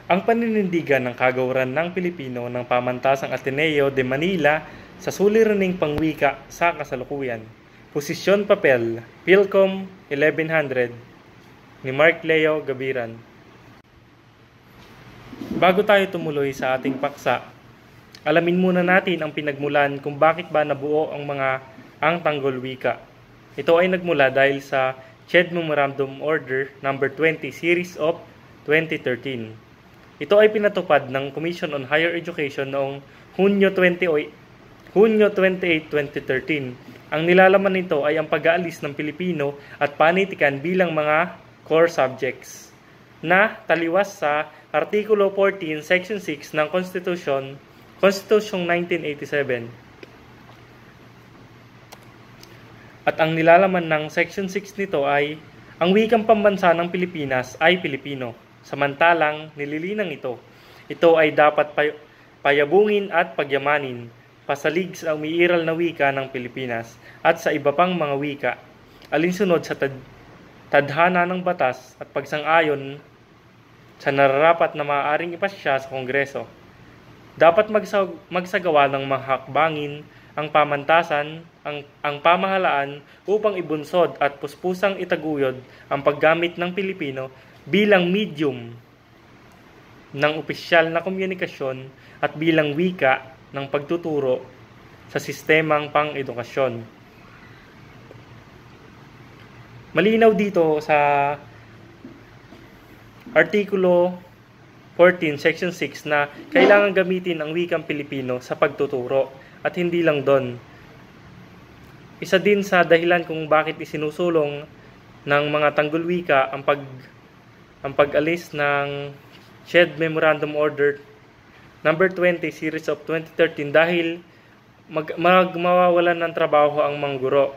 Ang paninindigan ng kagawaran ng Pilipino ng Pamantasang Ateneo de Manila sa suliraning pangwika sa kasalukuyan. Posisyon papel, Philcom 1100 ni Mark Leo Gabiran. Bago tayo tumuloy sa ating paksa, alamin muna natin ang pinagmulan kung bakit ba nabuo ang Tanggol Wika. Ito ay nagmula dahil sa CHED Memorandum Order No. 20 Series of 2013. Ito ay pinatupad ng Commission on Higher Education noong Hunyo 28, 2013. Ang nilalaman nito ay ang pag-aalis ng Pilipino at panitikan bilang mga core subjects na taliwas sa Artikulo 14, Section 6 ng Konstitusyong 1987. At ang nilalaman ng Section 6 nito ay ang wikang pambansa ng Pilipinas ay Pilipino. Samantalang nililinang ito ay dapat payabungin at pagyamanin, pasalig sa umiiral na wika ng Pilipinas at sa iba pang mga wika, alinsunod sa tadhana ng batas at pagsang-ayon sa nararapat na maaaring ipasya sa Kongreso. Dapat magsagawa ng mga hakbangin ang pamantasan, ang pamahalaan upang ibunsod at puspusang itaguyod ang paggamit ng Pilipino bilang medium ng opisyal na komunikasyon at bilang wika ng pagtuturo sa sistemang pang-edukasyon. Malinaw dito sa Artikulo 14, Section 6 na kailangan gamitin ang wikang Pilipino sa pagtuturo at hindi lang doon. Isa din sa dahilan kung bakit isinusulong ng mga tanggol wika ang pag-alis ng CHED Memorandum Order No. 20 Series of 2013 dahil mawawalan ng trabaho ang mga guro.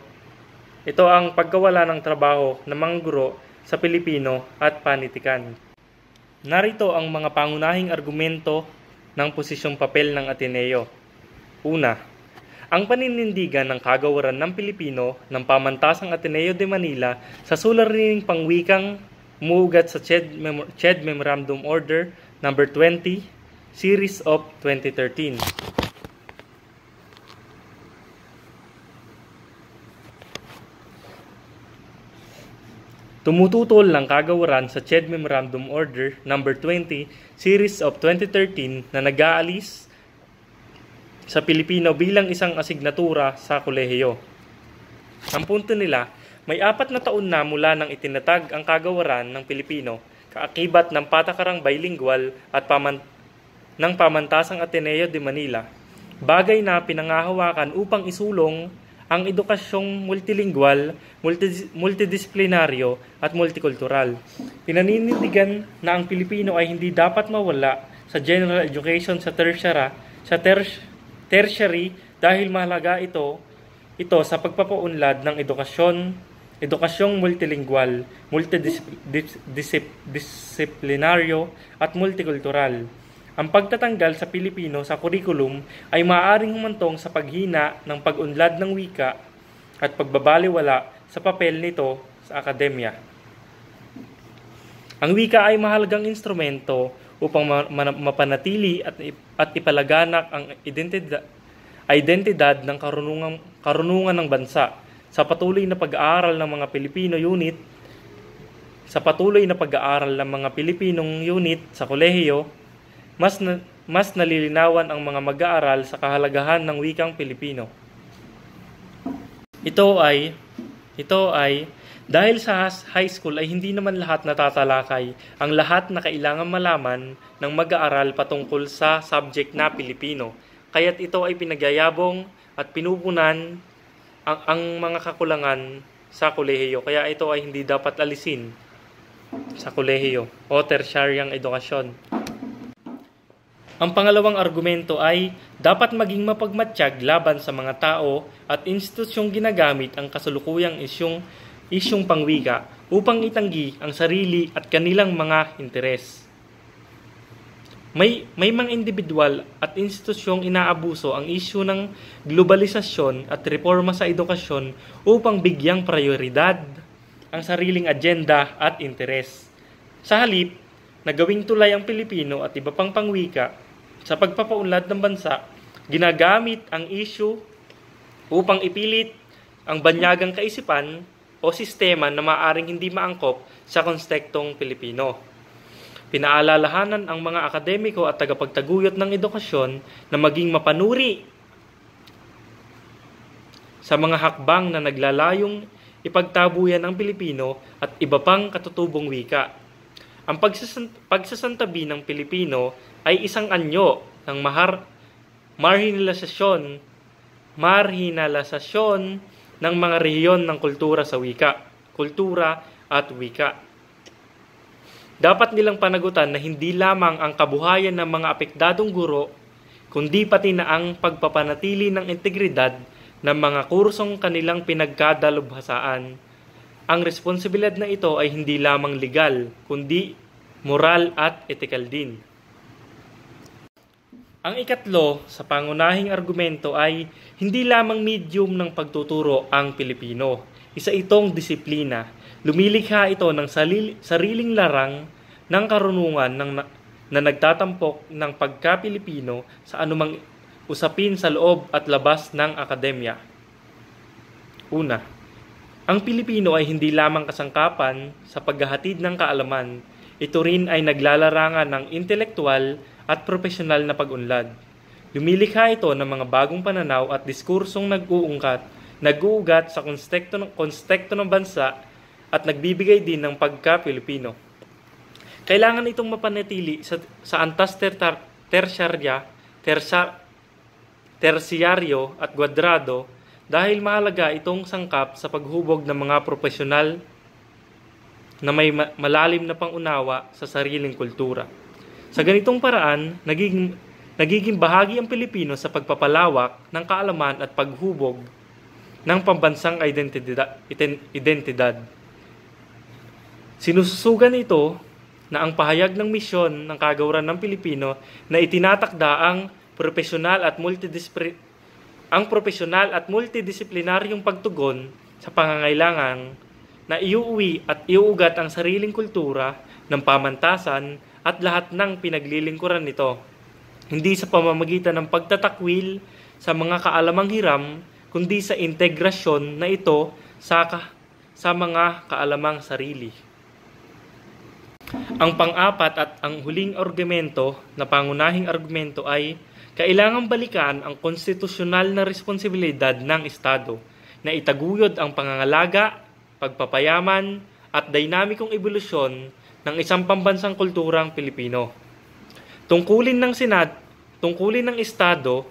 Ito ang pagkawala ng trabaho ng mga guro sa Pilipino at panitikan. Narito ang mga pangunahing argumento ng posisyong papel ng Ateneo. Una, ang paninindigan ng kagawaran ng Pilipino ng Pamantasang Ateneo de Manila sa suliraning pangwikang umuugat sa CHED Memorandum Order No. 20 Series of 2013. Tumututol ng kagawaran sa CHED Memorandum Order No. 20 Series of 2013 na nag-aalis sa Pilipino bilang isang asignatura sa kolehiyo. Ang punto nila, may 4 na taon na mula nang itinatag ang kagawaran ng Pilipino, kaakibat ng patakarang bilingual at ng Pamantasang Ateneo de Manila, bagay na pinangahawakan upang isulong ang edukasyong multilingual, multidisiplinaryo at multikultural. Pinaninindigan na ang Pilipino ay hindi dapat mawala sa general education sa tertiary dahil mahalaga ito sa pagpapaunlad ng edukasyong multilingual, multidisiplinaryo at multikultural. Ang pagtatanggal sa Pilipino sa kurikulum ay maaaring humantong sa paghina ng pag-unlad ng wika at pagbabaliwala sa papel nito sa akademya. Ang wika ay mahalagang instrumento upang mapanatili at ipalaganap ang identidad ng karunungan ng bansa sa patuloy na pag-aaral ng mga Pilipinong unit sa kolehiyo. Mas nalilinawan ang mga mag-aaral sa kahalagahan ng wikang Pilipino. Ito ay dahil sa high school ay hindi naman lahat natatalakay ang lahat na kailangan malaman ng mag-aaral patungkol sa subject na Pilipino. Kaya't ito ay pinagyayabong at pinupunan ang mga kakulangan sa kolehiyo. Kaya ito ay hindi dapat alisin sa kolehiyo o tertiaryang edukasyon. Ang pangalawang argumento ay dapat maging mapagmatsyag laban sa mga tao at institusyong ginagamit ang kasalukuyang isyong pangwika upang itanggi ang sarili at kanilang mga interes. May mga individual at institusyong inaabuso ang isyu ng globalisasyon at reforma sa edukasyon upang bigyang prioridad ang sariling agenda at interes. Sa halip, na gawing tulay ang Pilipino at iba pang pangwika sa pagpapaunlad ng bansa, ginagamit ang issue upang ipilit ang banyagang kaisipan o sistema na maaaring hindi maangkop sa kontekstong Pilipino. Pinaalalahanan ang mga akademiko at tagapagtaguyod ng edukasyon na maging mapanuri sa mga hakbang na naglalayong ipagtabuyan ng Pilipino at iba pang katutubong wika. Ang pagsasantabi ng Pilipino ay isang anyo ng marhinalisasyon ng mga rehiyon ng kultura at wika. Dapat nilang panagutan na hindi lamang ang kabuhayan ng mga apektadong guro, kundi pati na ang pagpapanatili ng integridad ng mga kursong kanilang pinagkadalubhasaan. Ang responsibilidad na ito ay hindi lamang legal, kundi moral at etikal din. Ang ikatlo sa pangunahing argumento ay hindi lamang medium ng pagtuturo ang Pilipino. Isa itong disiplina. Lumilikha ito ng sariling larang ng karunungan na nagtatampok ng pagka-Pilipino sa anumang usapin sa loob at labas ng akademya. Una, ang Pilipino ay hindi lamang kasangkapan sa paghahatid ng kaalaman. Ito rin ay naglalarangan ng intelektual at profesional na pag-unlad. Lumilikha ito ng mga bagong pananaw at diskursong nag-uugat sa konteksto ng bansa at nagbibigay din ng pagka-Pilipino. Kailangan itong mapanatili sa antas tersyaryo at kwadrado dahil mahalaga itong sangkap sa paghubog ng mga profesional na may malalim na pangunawa sa sariling kultura. Sa ganitong paraan, nagiging bahagi ang Pilipino sa pagpapalawak ng kaalaman at paghubog ng pambansang identidad. Sinususugan ito na ang pahayag ng misyon ng kagawaran ng Pilipino na itinatakda ang profesional at multidisiplinaryong pagtugon sa pangangailangan na iuuwi at iuugat ang sariling kultura ng pamantasan at lahat ng pinaglilingkuran nito. Hindi sa pamamagitan ng pagtatakwil sa mga kaalamang hiram, kundi sa integrasyon na ito sa mga kaalamang sarili. Ang pang-apat at ang huling argumento na pangunahing argumento ay kailangang balikan ang konstitusyonal na responsibilidad ng Estado na itaguyod ang pangangalaga, pagpapayaman at dinamikong ebolusyon ng isang pambansang kulturang Pilipino. Tungkulin ng Estado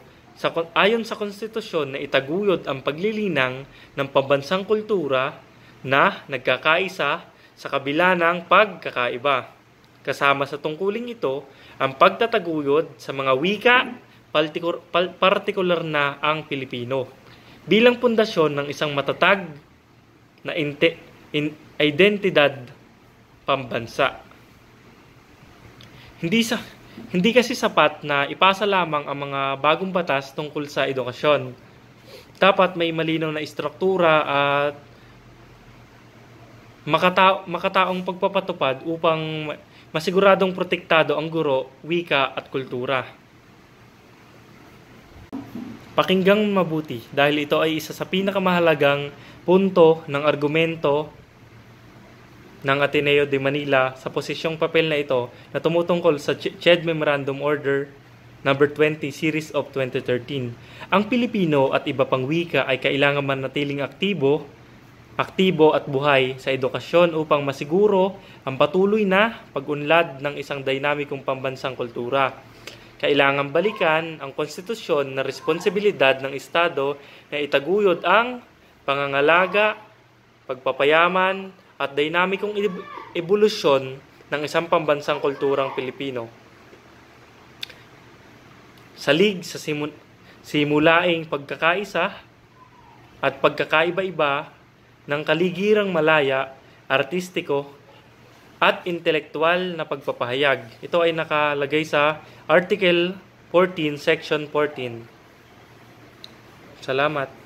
ayon sa konstitusyon na itaguyod ang paglilinang ng pambansang kultura na nagkakaisa sa kabila ng pagkakaiba. Kasama sa tungkuling ito ang pagtataguyod sa mga wika, partikular na ang Pilipino, bilang pundasyon ng isang matatag na identidad pambansa. Hindi kasi sapat na ipasa lamang ang mga bagong batas tungkol sa edukasyon. Dapat may malinaw na istruktura at makataong pagpapatupad upang masiguradong protektado ang guro, wika at kultura. Pakinggang mabuti dahil ito ay isa sa pinakamahalagang punto ng argumento ng Ateneo de Manila sa posisyong papel na ito na tumutungkol sa CHED Memorandum Order No. 20 Series of 2013. Ang Pilipino at iba pang wika ay kailangan manatiling aktibo at buhay sa edukasyon upang masiguro ang patuloy na pag-unlad ng isang dinamikong pambansang kultura. Kailangan balikan ang konstitusyon na responsibilidad ng Estado na itaguyod ang pangangalaga, pagpapayaman at dinamikong ebolusyon ng isang pambansang kulturang Pilipino. Salig sa simulaing pagkakaisa at pagkakaiba-iba ng kaligirang malaya, artistiko, at intelektual na pagpapahayag. Ito ay nakalagay sa Article 14, Section 14. Salamat.